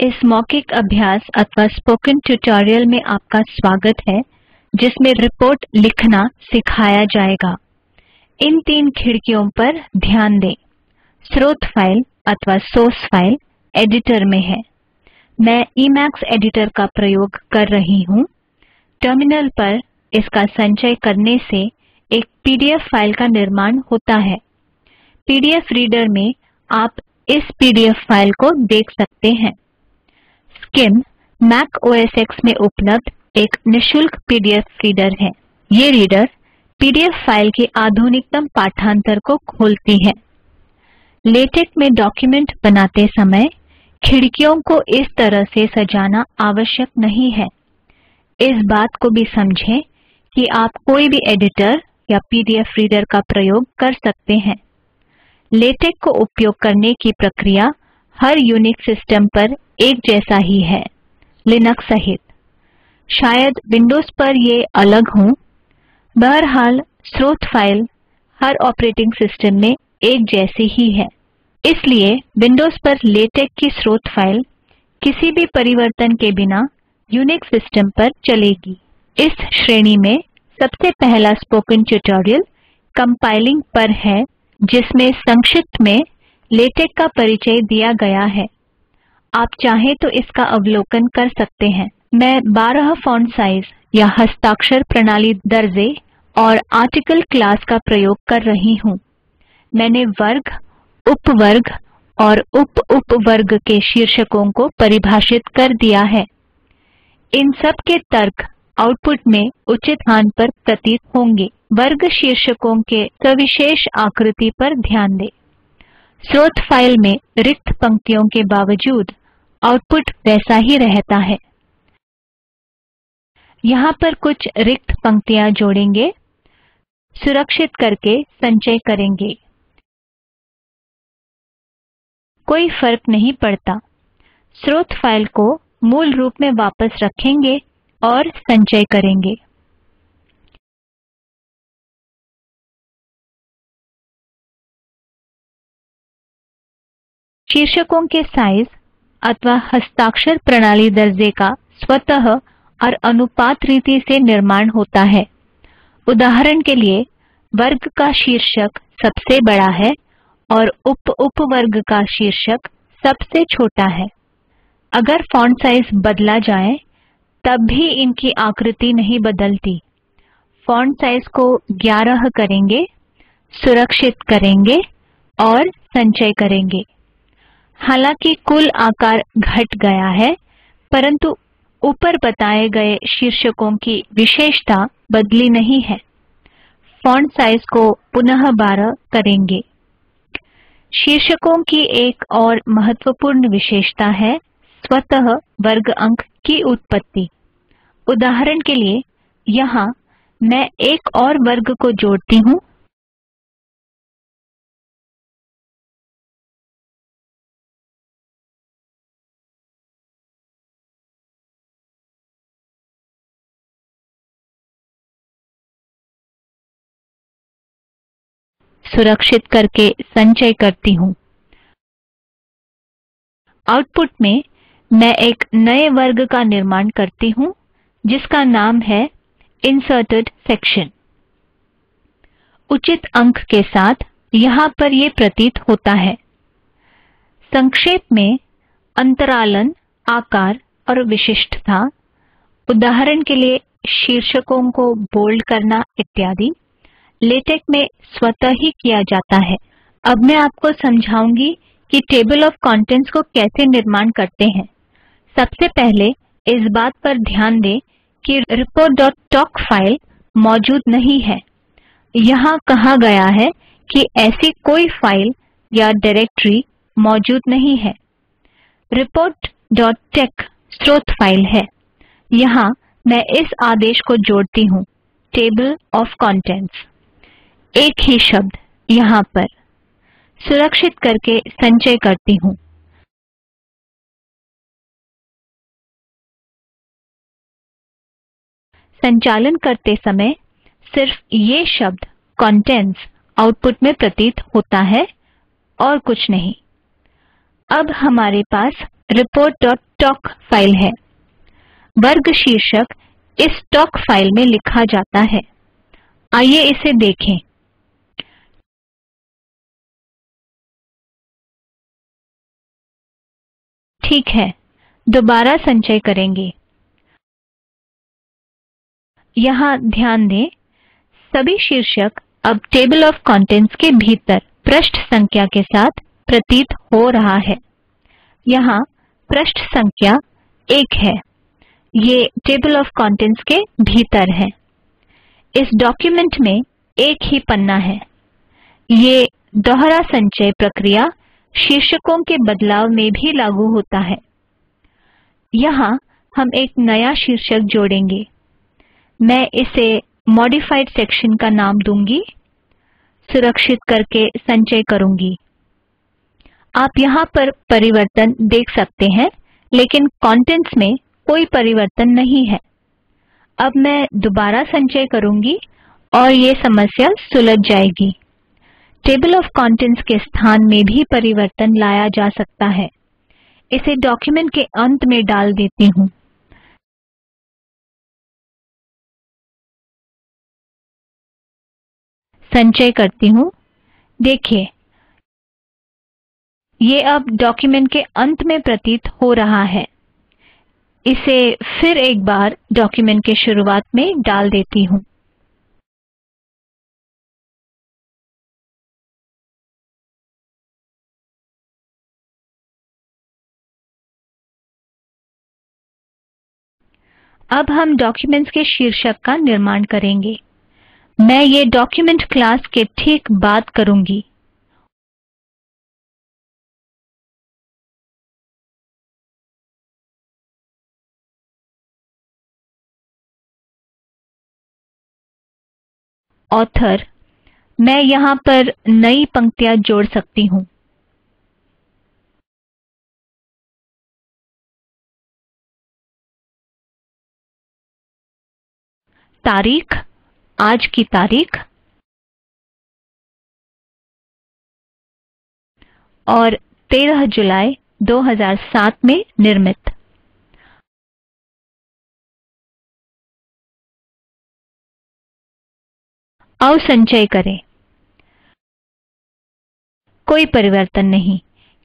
इस मौखिक अभ्यास अथवा स्पोकन ट्यूटोरियल में आपका स्वागत है, जिसमें रिपोर्ट लिखना सिखाया जाएगा। इन तीन खिड़कियों पर ध्यान दें। स्रोत फाइल अथवा सोर्स फाइल एडिटर में है। मैं ईमैक्स एडिटर का प्रयोग कर रही हूँ। टर्मिनल पर इसका संचय करने से एक पीडीएफ फाइल का निर्माण होता है। पीडीएफ रीडर में आप इस पीडीएफ फाइल को देख सकते हैं। स्किम मैक ओएस एक्स में उपलब्ध एक निशुल्क पीडीएफ रीडर है। ये रीडर पीडीएफ फाइल के आधुनिकतम पाठांतर को खोलती है। लेटेक में डॉक्यूमेंट बनाते समय खिड़कियों को इस तरह से सजाना आवश्यक नहीं है। इस बात को भी समझें कि आप कोई भी एडिटर या पीडीएफ रीडर का प्रयोग कर सकते हैं। लेटेक को उपयोग करने की प्रक्रिया हर यूनिक्स सिस्टम पर एक जैसा ही है, लिनक्स सहित। शायद विंडोज़ पर ये अलग हों। बहरहाल स्रोत फाइल हर ऑपरेटिंग सिस्टम में एक जैसी ही है। इसलिए विंडोज़ पर लेटेक की स्रोत फाइल किसी भी परिवर्तन के बिना यूनिक्स सिस्टम पर चलेगी। इस श्रेणी में सबसे पहला स्पोकन ट्यूटोरियल कंपाइलिंग पर है, जिसमें संक्षिप्त में लेटेक का परिचय दिया गया है। आप चाहें तो इसका अवलोकन कर सकते हैं। मैं 12 फ़ॉन्ट साइज़ या हस्ताक्षर प्रणाली दर्जे और आर्टिकल क्लास का प्रयोग कर रही हूँ। मैंने वर्ग, उपवर्ग और उप-उपवर्ग के शीर्षकों को परिभाषित कर दिया है। इन सब के तर्क आउटपुट में उचित स्थान पर प्रतीत होंगे। वर्ग शीर्षकों के सविशेष आकृति पर ध्यान दें। स्रोत फाइल में रिक्त पंक्तियों के बावजूद आउटपुट वैसा ही रहता है। यहाँ पर कुछ रिक्त पंक्तियाँ जोड़ेंगे, सुरक्षित करके संचय करेंगे। कोई फर्क नहीं पड़ता। स्रोत फाइल को मूल रूप में वापस रखेंगे और संचय करेंगे। शीर्षकों के साइज अथवा हस्ताक्षर प्रणाली दर्जे का स्वतः और अनुपात रीति से निर्माण होता है। उदाहरण के लिए वर्ग का शीर्षक सबसे बड़ा है और उप-उपवर्ग का शीर्षक सबसे छोटा है। अगर फ़ॉन्ट साइज बदला जाए तब भी इनकी आकृति नहीं बदलती। फ़ॉन्ट साइज को 11 करेंगे, सुरक्षित करेंगे और संचय करेंगे। हालांकि कुल आकार घट गया है, परंतु ऊपर बताए गए शीर्षकों की विशेषता बदली नहीं है। फ़ॉन्ट साइज को पुनः 12 करेंगे। शीर्षकों की एक और महत्वपूर्ण विशेषता है स्वतः वर्ग अंक की उत्पत्ति। उदाहरण के लिए यहाँ मैं एक और वर्ग को जोड़ती हूँ। सुरक्षित करके संचय करती हूँ। आउटपुट में मैं एक नए वर्ग का निर्माण करती हूँ, जिसका नाम है इंसर्टेड सेक्शन। उचित अंक के साथ यहाँ पर यह प्रतीत होता है। संक्षेप में अंतरालन, आकार और विशिष्टता, उदाहरण के लिए शीर्षकों को बोल्ड करना इत्यादि, लेटेक में स्वतः ही किया जाता है। अब मैं आपको समझाऊंगी कि टेबल ऑफ कंटेंट्स को कैसे निर्माण करते हैं। सबसे पहले इस बात पर ध्यान दें कि report.toc फाइल मौजूद नहीं है। यहाँ कहा गया है कि ऐसी कोई फाइल या डायरेक्टरी मौजूद नहीं है। report.tex स्रोत फाइल है। यहाँ मैं इस आदेश को जोड़ती हूँ, टेबल ऑफ कंटेंट्स। एक ही शब्द यहाँ पर। सुरक्षित करके संचय करती हूँ। संचालन करते समय सिर्फ ये शब्द कंटेंट्स आउटपुट में प्रतीत होता है और कुछ नहीं। अब हमारे पास report.toc स्टॉक फाइल है। वर्ग शीर्षक इस स्टॉक फाइल में लिखा जाता है। आइए इसे देखें। ठीक है, दोबारा संचय करेंगे। यहाँ ध्यान दें, सभी शीर्षक अब टेबल ऑफ कंटेंट्स के भीतर पृष्ठ संख्या के साथ प्रतीत हो रहा है। यहाँ पृष्ठ संख्या 1 है। ये टेबल ऑफ कंटेंट्स के भीतर है। इस डॉक्यूमेंट में एक ही पन्ना है। ये दोहरा संचय प्रक्रिया शीर्षकों के बदलाव में भी लागू होता है। यहाँ हम एक नया शीर्षक जोड़ेंगे। मैं इसे मॉडिफाइड सेक्शन का नाम दूंगी। सुरक्षित करके संचय करूंगी। आप यहाँ पर परिवर्तन देख सकते हैं, लेकिन कंटेंट्स में कोई परिवर्तन नहीं है। अब मैं दोबारा संचय करूंगी और ये समस्या सुलझ जाएगी। टेबल ऑफ कंटेंट्स के स्थान में भी परिवर्तन लाया जा सकता है। इसे डॉक्यूमेंट के अंत में डाल देती हूँ। संचय करती हूँ। देखिए, ये अब डॉक्यूमेंट के अंत में प्रतीत हो रहा है। इसे फिर एक बार डॉक्यूमेंट के शुरुआत में डाल देती हूँ। अब हम डॉक्यूमेंट्स के शीर्षक का निर्माण करेंगे। मैं ये डॉक्यूमेंट क्लास के ठीक बाद करूंगी। ऑथर, मैं यहाँ पर नई पंक्तियाँ जोड़ सकती हूँ। तारीख, आज की तारीख, और 13 जुलाई 2007 में निर्मित। आओ संचय करें। कोई परिवर्तन नहीं,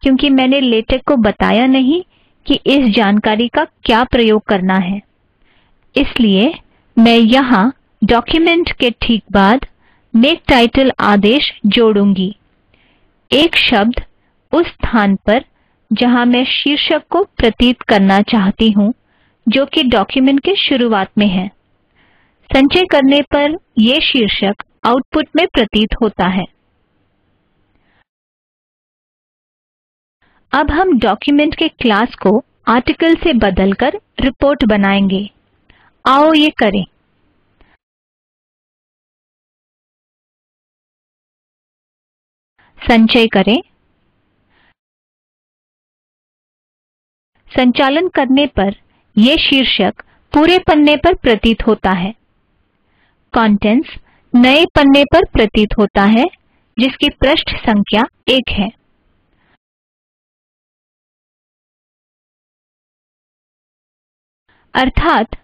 क्योंकि मैंने लेटेक को बताया नहीं कि इस जानकारी का क्या प्रयोग करना है। इसलिए मैं यहाँ डॉक्यूमेंट के ठीक बाद मेक टाइटल आदेश जोड़ूंगी। एक शब्द उस स्थान पर जहाँ मैं शीर्षक को प्रतीत करना चाहती हूँ, जो कि डॉक्यूमेंट के शुरुआत में है। संचय करने पर यह शीर्षक आउटपुट में प्रतीत होता है। अब हम डॉक्यूमेंट के क्लास को आर्टिकल से बदलकर रिपोर्ट बनाएंगे। आओ ये करें। संचय करें। संचालन करने पर यह शीर्षक पूरे पन्ने पर प्रतीत होता है। कंटेंट्स नए पन्ने पर प्रतीत होता है, जिसकी पृष्ठ संख्या 1 है। अर्थात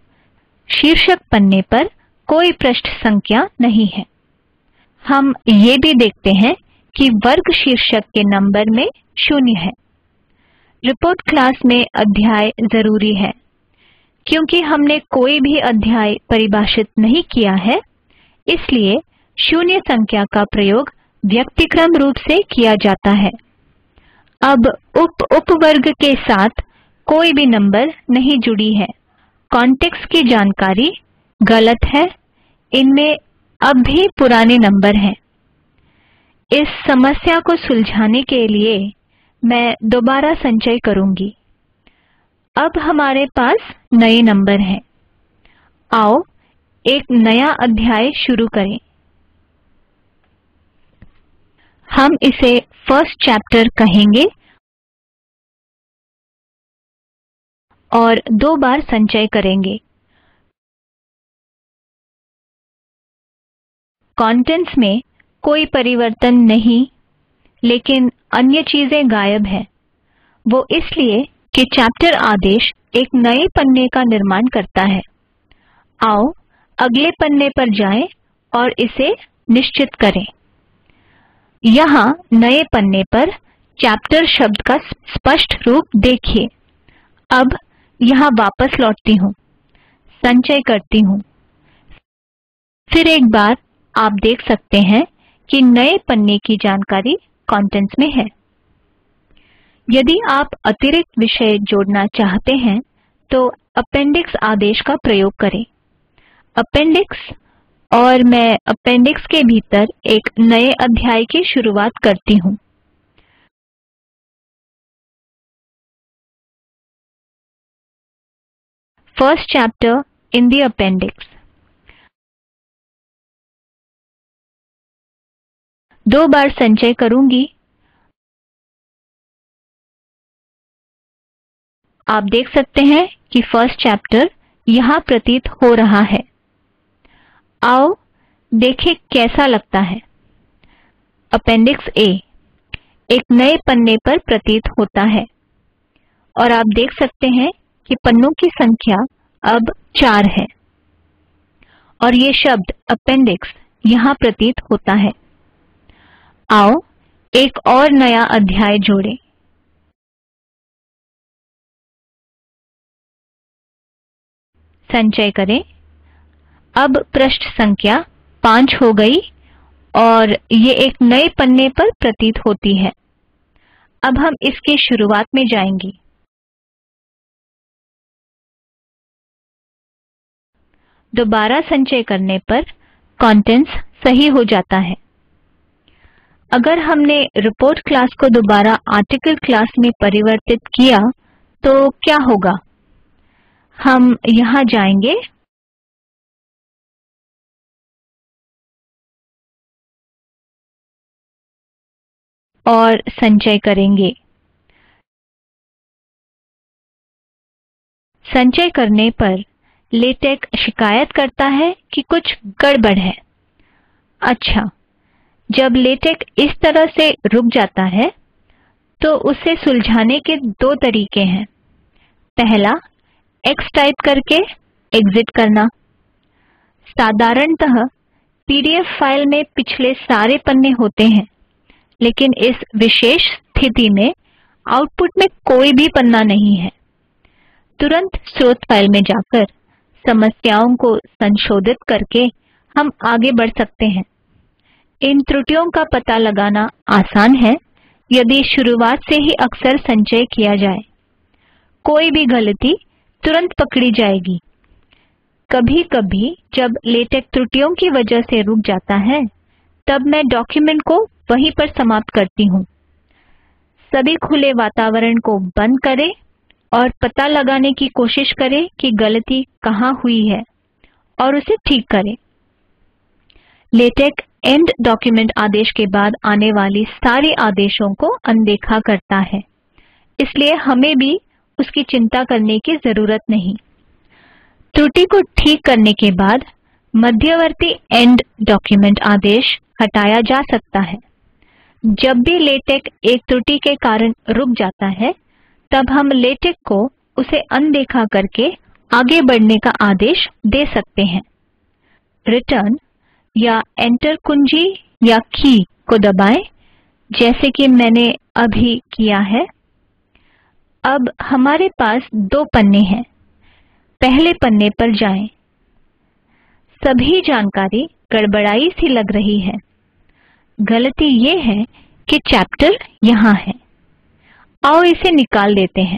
शीर्षक पन्ने पर कोई पृष्ठ संख्या नहीं है। हम ये भी देखते हैं कि वर्ग शीर्षक के नंबर में 0 है। रिपोर्ट क्लास में अध्याय ज़रूरी है। क्योंकि हमने कोई भी अध्याय परिभाषित नहीं किया है, इसलिए 0 संख्या का प्रयोग व्यक्तिक्रम रूप से किया जाता है। अब उपवर्ग के साथ कोई भी नंबर नहीं जुड़ी है। कॉन्टेक्स्ट की जानकारी गलत है। इनमें अब भी पुराने नंबर हैं। इस समस्या को सुलझाने के लिए मैं दोबारा संचय करूंगी। अब हमारे पास नए नंबर हैं। आओ एक नया अध्याय शुरू करें। हम इसे फर्स्ट चैप्टर कहेंगे और 2 बार संचय करेंगे। कंटेंट्स में कोई परिवर्तन नहीं, लेकिन अन्य चीज़ें गायब हैं। वो इसलिए कि चैप्टर आदेश एक नए पन्ने का निर्माण करता है। आओ अगले पन्ने पर जाएं और इसे निश्चित करें। यहाँ नए पन्ने पर चैप्टर शब्द का स्पष्ट रूप देखिए। अब यहाँ वापस लौटती हूँ, संचय करती हूँ। फिर एक बार आप देख सकते हैं कि नए पन्ने की जानकारी कंटेंट्स में है। यदि आप अतिरिक्त विषय जोड़ना चाहते हैं तो अपेंडिक्स आदेश का प्रयोग करें। अपेंडिक्स और मैं अपेंडिक्स के भीतर एक नए अध्याय की शुरुआत करती हूँ। First chapter in the appendix. 2 बार संचय करूँगी। आप देख सकते हैं कि फर्स्ट चैप्टर यहाँ प्रतीत हो रहा है। आओ देखें कैसा लगता है। अपेंडिक्स ए एक नए पन्ने पर प्रतीत होता है और आप देख सकते हैं कि पन्नों की संख्या अब 4 है और ये शब्द अपेंडिक्स यहाँ प्रतीत होता है। आओ एक और नया अध्याय जोड़ें। संचय करें। अब पृष्ठ संख्या 5 हो गई और ये एक नए पन्ने पर प्रतीत होती है। अब हम इसकी शुरुआत में जाएंगे। दोबारा संचय करने पर कंटेंट्स सही हो जाता है। अगर हमने रिपोर्ट क्लास को दोबारा आर्टिकल क्लास में परिवर्तित किया तो क्या होगा? हम यहाँ जाएंगे और संचय करेंगे। संचय करने पर लेटेक शिकायत करता है कि कुछ गड़बड़ है। अच्छा, जब लेटेक इस तरह से रुक जाता है तो उसे सुलझाने के 2 तरीके हैं। पहला, एक्स टाइप करके एग्ज़िट करना। साधारणतः पीडीएफ फाइल में पिछले सारे पन्ने होते हैं, लेकिन इस विशेष स्थिति में आउटपुट में कोई भी पन्ना नहीं है। तुरंत स्रोत फाइल में जाकर समस्याओं को संशोधित करके हम आगे बढ़ सकते हैं। इन त्रुटियों का पता लगाना आसान है यदि शुरुआत से ही अक्सर संचय किया जाए। कोई भी गलती तुरंत पकड़ी जाएगी। कभी कभी जब लेटेक त्रुटियों की वजह से रुक जाता है तब मैं डॉक्यूमेंट को वहीं पर समाप्त करती हूँ। सभी खुले वातावरण को बंद करें और पता लगाने की कोशिश करें कि गलती कहाँ हुई है और उसे ठीक करें। लेटेक एंड डॉक्यूमेंट आदेश के बाद आने वाली सारे आदेशों को अनदेखा करता है, इसलिए हमें भी उसकी चिंता करने की ज़रूरत नहीं। त्रुटि को ठीक करने के बाद मध्यवर्ती एंड डॉक्यूमेंट आदेश हटाया जा सकता है। जब भी लेटेक एक त्रुटि के कारण रुक जाता है तब हम लेटेक को उसे अनदेखा करके आगे बढ़ने का आदेश दे सकते हैं। रिटर्न या एंटर कुंजी या की को दबाएं, जैसे कि मैंने अभी किया है। अब हमारे पास 2 पन्ने हैं। पहले पन्ने पर जाएं। सभी जानकारी गड़बड़ाई सी लग रही है। गलती ये है कि चैप्टर यहाँ है। आओ इसे निकाल देते हैं।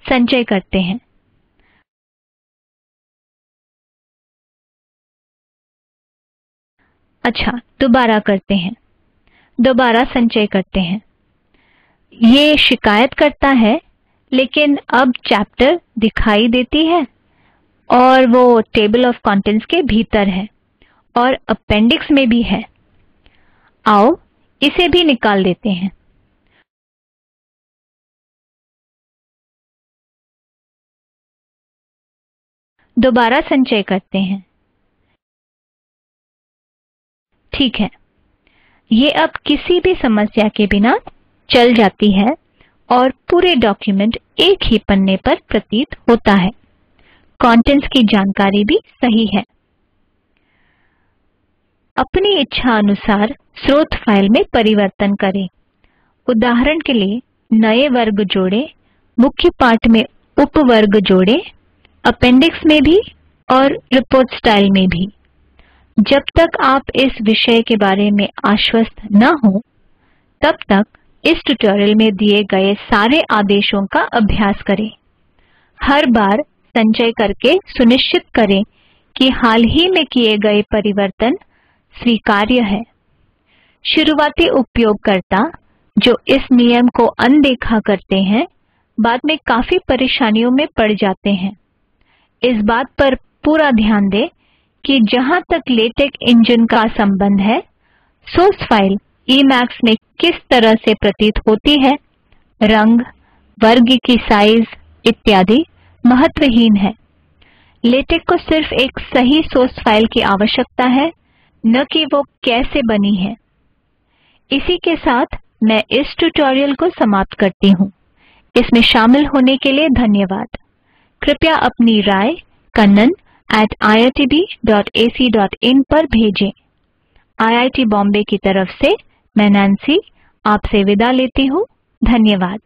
संचय करते हैं। अच्छा, दोबारा करते हैं। दोबारा संचय करते हैं। ये शिकायत करता है, लेकिन अब चैप्टर दिखाई देती है और वो टेबल ऑफ कंटेंट्स के भीतर है और अपेंडिक्स में भी है। आओ इसे भी निकाल देते हैं। दोबारा संचय करते हैं। ठीक है, ये अब किसी भी समस्या के बिना चल जाती है और पूरे डॉक्यूमेंट एक ही पन्ने पर प्रतीत होता है। कंटेंट्स की जानकारी भी सही है। अपनी इच्छा अनुसार स्रोत फ़ाइल में परिवर्तन करें। उदाहरण के लिए नए वर्ग जोड़ें, मुख्य पाठ में उपवर्ग जोड़ें, अपेंडिक्स में भी और रिपोर्ट स्टाइल में भी। जब तक आप इस विषय के बारे में आश्वस्त न हो, तब तक इस ट्यूटोरियल में दिए गए सारे आदेशों का अभ्यास करें। हर बार संचय करके सुनिश्चित करें कि हाल ही में किए गए परिवर्तन स्वीकार्य है। शुरुआती उपयोगकर्ता जो इस नियम को अनदेखा करते हैं, बाद में काफ़ी परेशानियों में पड़ जाते हैं। इस बात पर पूरा ध्यान दें कि जहाँ तक लेटेक इंजन का संबंध है, सोर्स फाइल ईमैक्स में किस तरह से प्रतीत होती है, रंग, वर्ग की साइज इत्यादि महत्वहीन है। लेटेक को सिर्फ एक सही सोर्स फाइल की आवश्यकता है, न कि वो कैसे बनी है। इसी के साथ मैं इस ट्यूटोरियल को समाप्त करती हूँ। इसमें शामिल होने के लिए धन्यवाद। कृपया अपनी राय kannan@iitb.ac.in पर भेजें। IIT बॉम्बे की तरफ से मैं नैन्सी आपसे विदा लेती हूँ। धन्यवाद।